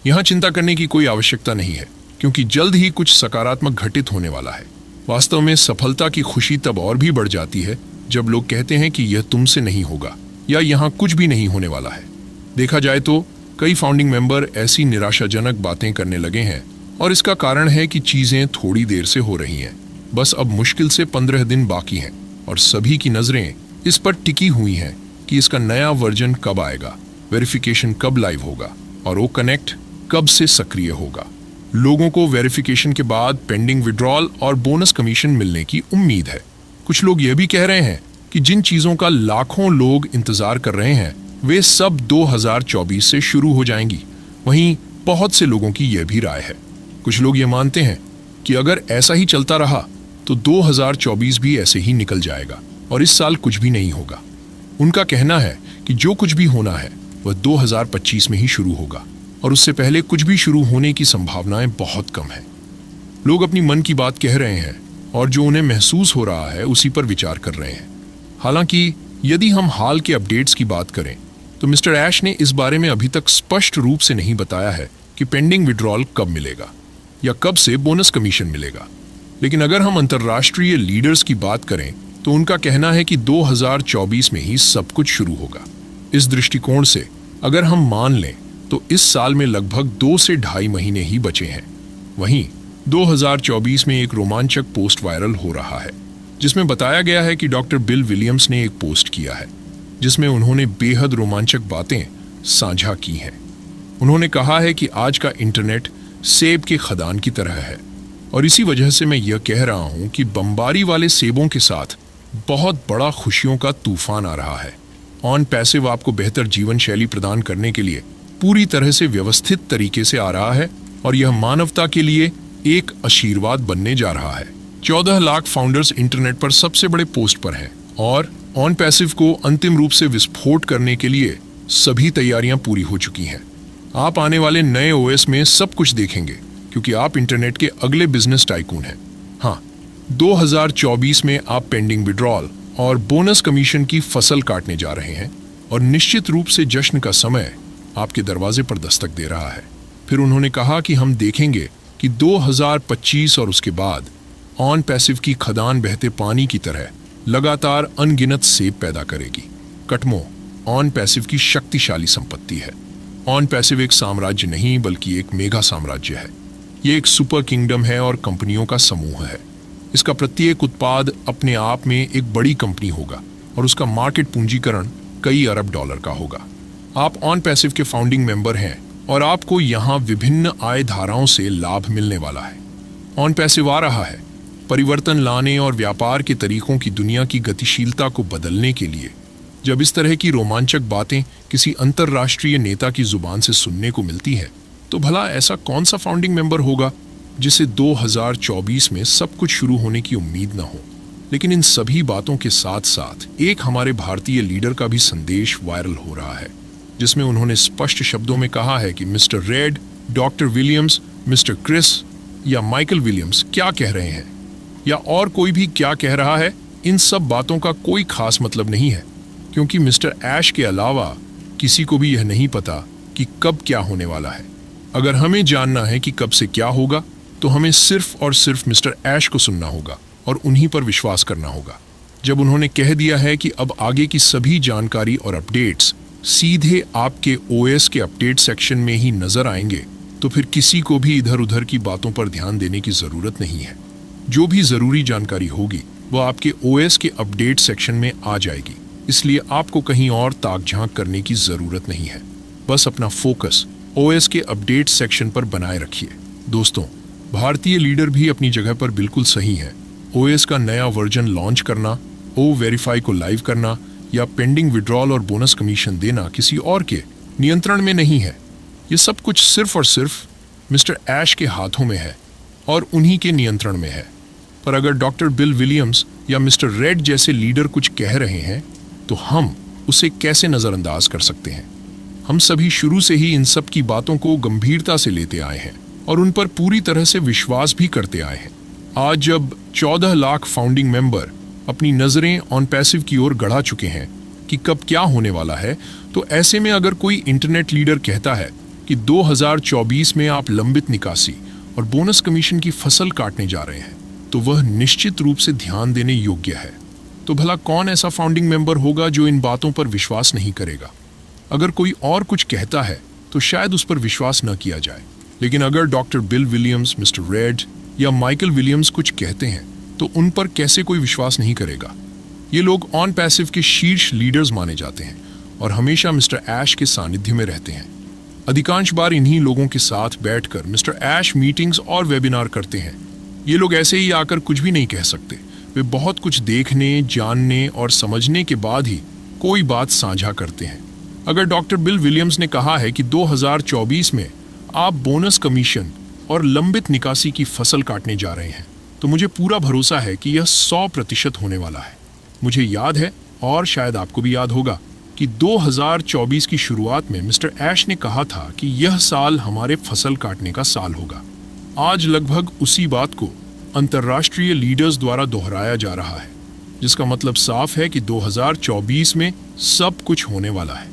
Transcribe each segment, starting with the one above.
यहाँ चिंता करने की कोई आवश्यकता नहीं है, क्योंकि जल्द ही कुछ सकारात्मक घटित होने वाला है। वास्तव में सफलता की खुशी तब और भी बढ़ जाती है जब लोग कहते हैं कि यह तुमसे नहीं होगा या यहाँ कुछ भी नहीं होने वाला है। देखा जाए तो कई फाउंडिंग मेंबर ऐसी निराशाजनक बातें करने लगे हैं, और इसका कारण है कि चीजें थोड़ी देर से हो रही हैं। बस अब मुश्किल से 15 दिन बाकी हैं और सभी की नजरें इस पर टिकी हुई हैं कि इसका नया वर्जन कब आएगा, वेरिफिकेशन कब लाइव होगा और ओ कनेक्ट कब से सक्रिय होगा। लोगों को वेरिफिकेशन के बाद पेंडिंग विड्रॉल और बोनस कमीशन मिलने की उम्मीद है। कुछ लोग यह भी कह रहे हैं कि जिन चीजों का लाखों लोग इंतजार कर रहे हैं वे सब 2024 से शुरू हो जाएंगी। वहीं बहुत से लोगों की यह भी राय है। कुछ लोग ये मानते हैं कि अगर ऐसा ही चलता रहा तो 2024 भी ऐसे ही निकल जाएगा और इस साल कुछ भी नहीं होगा। उनका कहना है कि जो कुछ भी होना है वह 2025 में ही शुरू होगा और उससे पहले कुछ भी शुरू होने की संभावनाएं बहुत कम है। लोग अपनी मन की बात कह रहे हैं और जो उन्हें महसूस हो रहा है उसी पर विचार कर रहे हैं। हालांकि यदि हम हाल के अपडेट्स की बात करें तो मिस्टर ऐश ने इस बारे में अभी तक स्पष्ट रूप से नहीं बताया है कि पेंडिंग विड्रॉल कब मिलेगा या कब से बोनस कमीशन मिलेगा। लेकिन अगर हम अंतर्राष्ट्रीय लीडर्स की बात करें तो उनका कहना है कि 2024 में ही सब कुछ शुरू होगा। इस दृष्टिकोण से अगर हम मान लें तो इस साल में लगभग 2 से ढाई महीने ही बचे हैं। वहीं 2024 में एक रोमांचक पोस्ट वायरल हो रहा है जिसमें बताया गया है कि डॉक्टर बिल विलियम्स ने एक पोस्ट किया है जिसमें उन्होंने बेहद रोमांचक बातें साझा की हैं। उन्होंने कहा है कि आज का इंटरनेट सेब के खदान की तरह है और इसी वजह से मैं यह कह रहा हूं कि बम्बारी वाले सेबों के साथ बहुत बड़ा खुशियों का तूफान आ रहा है। ऑन पैसिव आपको बेहतर जीवन शैली प्रदान करने के लिए पूरी तरह से व्यवस्थित तरीके से आ रहा है और यह मानवता के लिए एक आशीर्वाद बनने जा रहा है। 14 लाख फाउंडर्स इंटरनेट पर सबसे बड़े पोस्ट पर हैं और ऑन पैसिव को अंतिम रूप से विस्फोट करने के लिए सभी तैयारियां पूरी हो चुकी हैं। आप आने वाले नए ओएस में सब कुछ देखेंगे क्योंकि आप इंटरनेट के अगले बिजनेस टाइकून हैं। हाँ, 2024 में आप पेंडिंग विड्रॉल और बोनस कमीशन की फसल काटने जा रहे हैं और निश्चित रूप से जश्न का समय आपके दरवाजे पर दस्तक दे रहा है। फिर उन्होंने कहा कि हम देखेंगे कि 2025 और उसके बाद ऑन पैसिव की खदान बहते पानी की तरह लगातार अनगिनत सेब पैदा करेगी। कटमो ऑन पैसिव की शक्तिशाली संपत्ति है। ऑन पैसिव एक साम्राज्य नहीं बल्कि एक मेगा साम्राज्य है। ये एक सुपर किंगडम है और कंपनियों का समूह है। इसका प्रत्येक उत्पाद अपने आप में एक बड़ी कंपनी होगा और उसका मार्केट पूंजीकरण कई अरब डॉलर का होगा। आप ऑन पैसिव के फाउंडिंग मेंबर हैं और आपको यहाँ विभिन्न आय धाराओं से लाभ मिलने वाला है। ऑन पैसिव आ रहा है परिवर्तन लाने और व्यापार के तरीकों की दुनिया की गतिशीलता को बदलने के लिए। जब इस तरह की रोमांचक बातें किसी अंतर्राष्ट्रीय नेता की जुबान से सुनने को मिलती है तो भला ऐसा कौन सा फाउंडिंग मेंबर होगा जिसे 2024 में सब कुछ शुरू होने की उम्मीद न हो। लेकिन इन सभी बातों के साथ साथ एक हमारे भारतीय लीडर का भी संदेश वायरल हो रहा है जिसमें उन्होंने स्पष्ट शब्दों में कहा है कि mister Red, doctor Williams, mister Chris या माइकल विलियम्स क्या कह रहे हैं या और कोई भी क्या कह रहा है, इन सब बातों का कोई खास मतलब नहीं है क्योंकि मिस्टर ऐश के अलावा किसी को भी यह नहीं पता कि कब क्या होने वाला है। अगर हमें जानना है कि कब से क्या होगा तो हमें सिर्फ और सिर्फ मिस्टर ऐश को सुनना होगा और उन्हीं पर विश्वास करना होगा। जब उन्होंने कह दिया है कि अब आगे की सभी जानकारी और अपडेट्स सीधे आपके ओएस के अपडेट सेक्शन में ही नजर आएंगे तो फिर किसी को भी इधर उधर की बातों पर ध्यान देने की जरूरत नहीं है। जो भी जरूरी जानकारी होगी वह आपके ओएस के अपडेट सेक्शन में आ जाएगी, इसलिए आपको कहीं और ताक झांक करने की जरूरत नहीं है। बस अपना फोकस ओएस के अपडेट सेक्शन पर बनाए रखिए। दोस्तों, भारतीय लीडर भी अपनी जगह पर बिल्कुल सही है। ओएस का नया वर्जन लॉन्च करना, ओ वेरीफाई को लाइव करना या पेंडिंग विड्रॉल और बोनस कमीशन देना किसी और के नियंत्रण में नहीं है। ये सब कुछ सिर्फ और सिर्फ मिस्टर ऐश के हाथों में है और उन्हीं के नियंत्रण में है। पर अगर डॉक्टर बिल विलियम्स या मिस्टर रेड जैसे लीडर कुछ कह रहे हैं तो हम उसे कैसे नजरअंदाज कर सकते हैं। हम सभी शुरू से ही इन सब की बातों को गंभीरता से लेते आए हैं और उन पर पूरी तरह से विश्वास भी करते आए हैं। आज जब 14 लाख फाउंडिंग मेंबर अपनी नजरें ऑन पैसिव की ओर गड़ा चुके हैं कि कब क्या होने वाला है, तो ऐसे में अगर कोई इंटरनेट लीडर कहता है कि 2024 में आप लंबित निकासी और बोनस कमीशन की फसल काटने जा रहे हैं, तो वह निश्चित रूप से ध्यान देने योग्य है। तो भला कौन ऐसा फाउंडिंग मेंबर होगा जो इन बातों पर विश्वास नहीं करेगा? अगर कोई और कुछ कहता है तो शायद उस पर विश्वास न किया जाए, लेकिन अगर doctor bill Williams, mister red या माइकल विलियम्स कुछ कहते हैं तो उन पर कैसे कोई विश्वास नहीं करेगा? ये लोग ऑन पैसिव के शीर्ष लीडर्स माने जाते हैं और हमेशा मिस्टर ऐश के सानिध्य में रहते हैं। अधिकांश बार इन्हीं लोगों के साथ बैठकर मिस्टर ऐश मीटिंग्स और वेबिनार करते हैं। ये लोग ऐसे ही आकर कुछ भी नहीं कह सकते। वे बहुत कुछ देखने, जानने और समझने के बाद ही कोई बात साझा करते हैं। अगर डॉक्टर बिल विलियम्स ने कहा है कि 2024 में आप बोनस कमीशन और लंबित निकासी की फसल काटने जा रहे हैं, तो मुझे पूरा भरोसा है कि यह 100% होने वाला है। मुझे याद है, और शायद आपको भी याद होगा, कि 2024 की शुरुआत में मिस्टर ऐश ने कहा था कि यह साल हमारे फसल काटने का साल होगा। आज लगभग उसी बात को अंतर्राष्ट्रीय लीडर्स द्वारा दोहराया जा रहा है, जिसका मतलब साफ है कि 2024 में सब कुछ होने वाला है।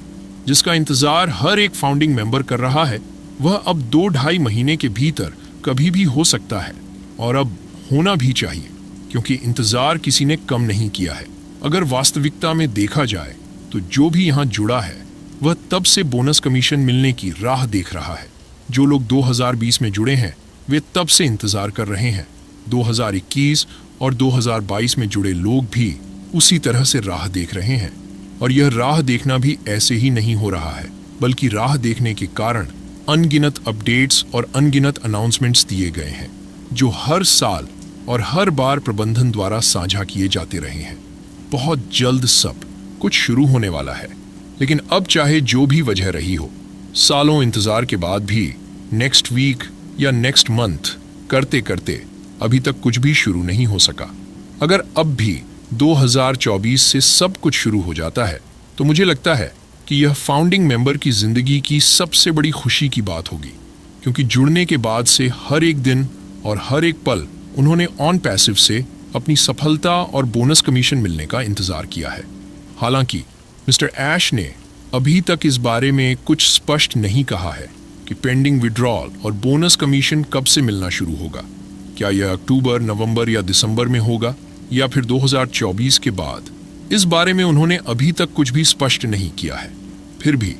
जिसका इंतजार हर एक फाउंडिंग मेंबर कर रहा है, वह अब 2-2.5 महीने के भीतर कभी भी हो सकता है, और अब होना भी चाहिए, क्योंकि इंतजार किसी ने कम नहीं किया है। अगर वास्तविकता में देखा जाए तो जो भी यहाँ जुड़ा है वह तब से बोनस कमीशन मिलने की राह देख रहा है। जो लोग 2020 में जुड़े हैं वे तब से इंतजार कर रहे हैं। 2021 और 2022 में जुड़े लोग भी उसी तरह से राह देख रहे हैं, और यह राह देखना भी ऐसे ही नहीं हो रहा है, बल्कि राह देखने के कारण अनगिनत अपडेट्स और अनगिनत अनाउंसमेंट्स दिए गए हैं, जो हर साल और हर बार प्रबंधन द्वारा साझा किए जाते रहे हैं। बहुत जल्द सब कुछ शुरू होने वाला है, लेकिन अब चाहे जो भी वजह रही हो, सालों इंतजार के बाद भी नेक्स्ट वीक या नेक्स्ट मंथ करते करते अभी तक कुछ भी शुरू नहीं हो सका। अगर अब भी 2024 से सब कुछ शुरू हो जाता है, तो मुझे लगता है कि यह फाउंडिंग मेंबर की जिंदगी की सबसे बड़ी खुशी की बात होगी, क्योंकि जुड़ने के बाद से हर एक दिन और हर एक पल उन्होंने ऑन पैसिव से अपनी सफलता और बोनस कमीशन मिलने का इंतजार किया है। हालांकि मिस्टर ऐश ने अभी तक इस बारे में कुछ स्पष्ट नहीं कहा है कि पेंडिंग विड्रॉल और बोनस कमीशन कब से मिलना शुरू होगा। क्या यह अक्टूबर, नवंबर या दिसंबर में होगा, या फिर 2024 के बाद? इस बारे में उन्होंने अभी तक कुछ भी स्पष्ट नहीं किया है। फिर भी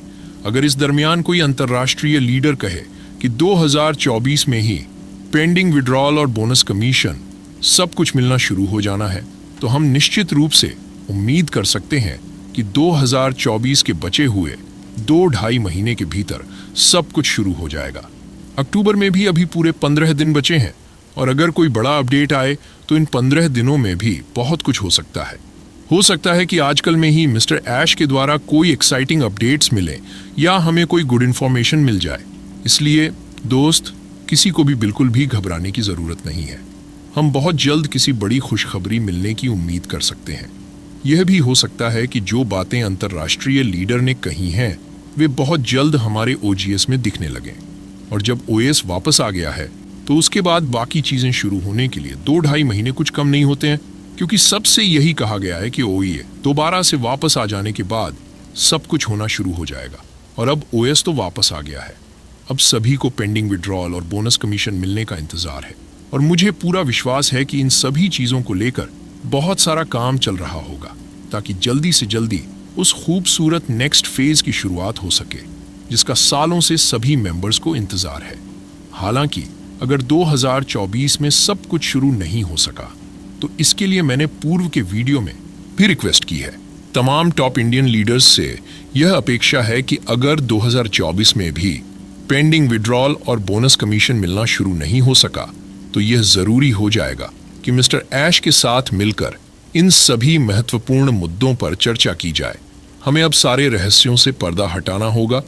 अगर इस दरमियान कोई अंतर्राष्ट्रीय लीडर कहे कि 2024 में ही पेंडिंग विड्रॉल और बोनस कमीशन सब कुछ मिलना शुरू हो जाना है, तो हम निश्चित रूप से उम्मीद कर सकते हैं कि 2024 के बचे हुए 2-2.5 महीने के भीतर सब कुछ शुरू हो जाएगा। अक्टूबर में भी अभी पूरे 15 दिन बचे हैं, और अगर कोई बड़ा अपडेट आए तो इन 15 दिनों में भी बहुत कुछ हो सकता है। हो सकता है कि आजकल में ही मिस्टर ऐश के द्वारा कोई एक्साइटिंग अपडेट्स मिले या हमें कोई गुड इन्फॉर्मेशन मिल जाए। इसलिए दोस्त, किसी को भी बिल्कुल भी घबराने की जरूरत नहीं है। हम बहुत जल्द किसी बड़ी खुशखबरी मिलने की उम्मीद कर सकते हैं। यह भी हो सकता है कि जो बातें अंतर्राष्ट्रीय लीडर ने कही हैं वे बहुत जल्द हमारे ओजीएस में दिखने लगें, और जब ओएस वापस आ गया है तो उसके बाद बाकी चीजें शुरू होने के लिए 2-2.5 महीने कुछ कम नहीं होते हैं, क्योंकि सबसे यही कहा गया है कि ओईए दोबारा से वापस आ जाने के बाद सब कुछ होना शुरू हो जाएगा। और अब ओएस तो वापस आ गया है। अब सभी को पेंडिंग विड्रॉल और बोनस कमीशन मिलने का इंतजार है, और मुझे पूरा विश्वास है कि इन सभी चीजों को लेकर बहुत सारा काम चल रहा होगा, ताकि जल्दी से जल्दी उस खूबसूरत नेक्स्ट फेज की शुरुआत हो सके, जिसका सालों से सभी मेंबर्स को इंतजार है। हालांकि अगर 2024 में सब कुछ शुरू नहीं हो सका, तो इसके लिए मैंने पूर्व के वीडियो में भी रिक्वेस्ट की है। तमाम टॉप इंडियन लीडर्स से यह अपेक्षा है कि अगर 2024 में भी पेंडिंग विड्रॉल और बोनस कमीशन मिलना शुरू नहीं हो सका, तो यह जरूरी हो जाएगा कि मिस्टर ऐश के साथ मिलकर इन सभी महत्वपूर्ण मुद्दों पर चर्चा की जाए। हमें अब सारे रहस्यों से पर्दा हटाना होगा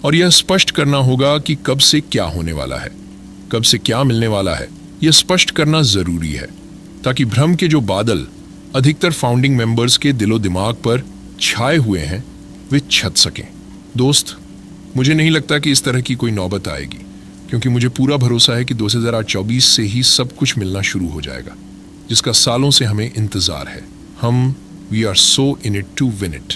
और यह स्पष्ट करना होगा कि कब से क्या होने वाला है, कब से क्या मिलने वाला है। यह स्पष्ट करना जरूरी है, ताकि भ्रम के जो बादल अधिकतर फाउंडिंग मेंबर्स के दिलो दिमाग पर छाए हुए हैं वे छत सकें। दोस्त, मुझे नहीं लगता कि इस तरह की कोई नौबत आएगी, क्योंकि मुझे पूरा भरोसा है कि 2024 से ही सब कुछ मिलना शुरू हो जाएगा, जिसका सालों से हमें इंतजार है। We are so in it to win it.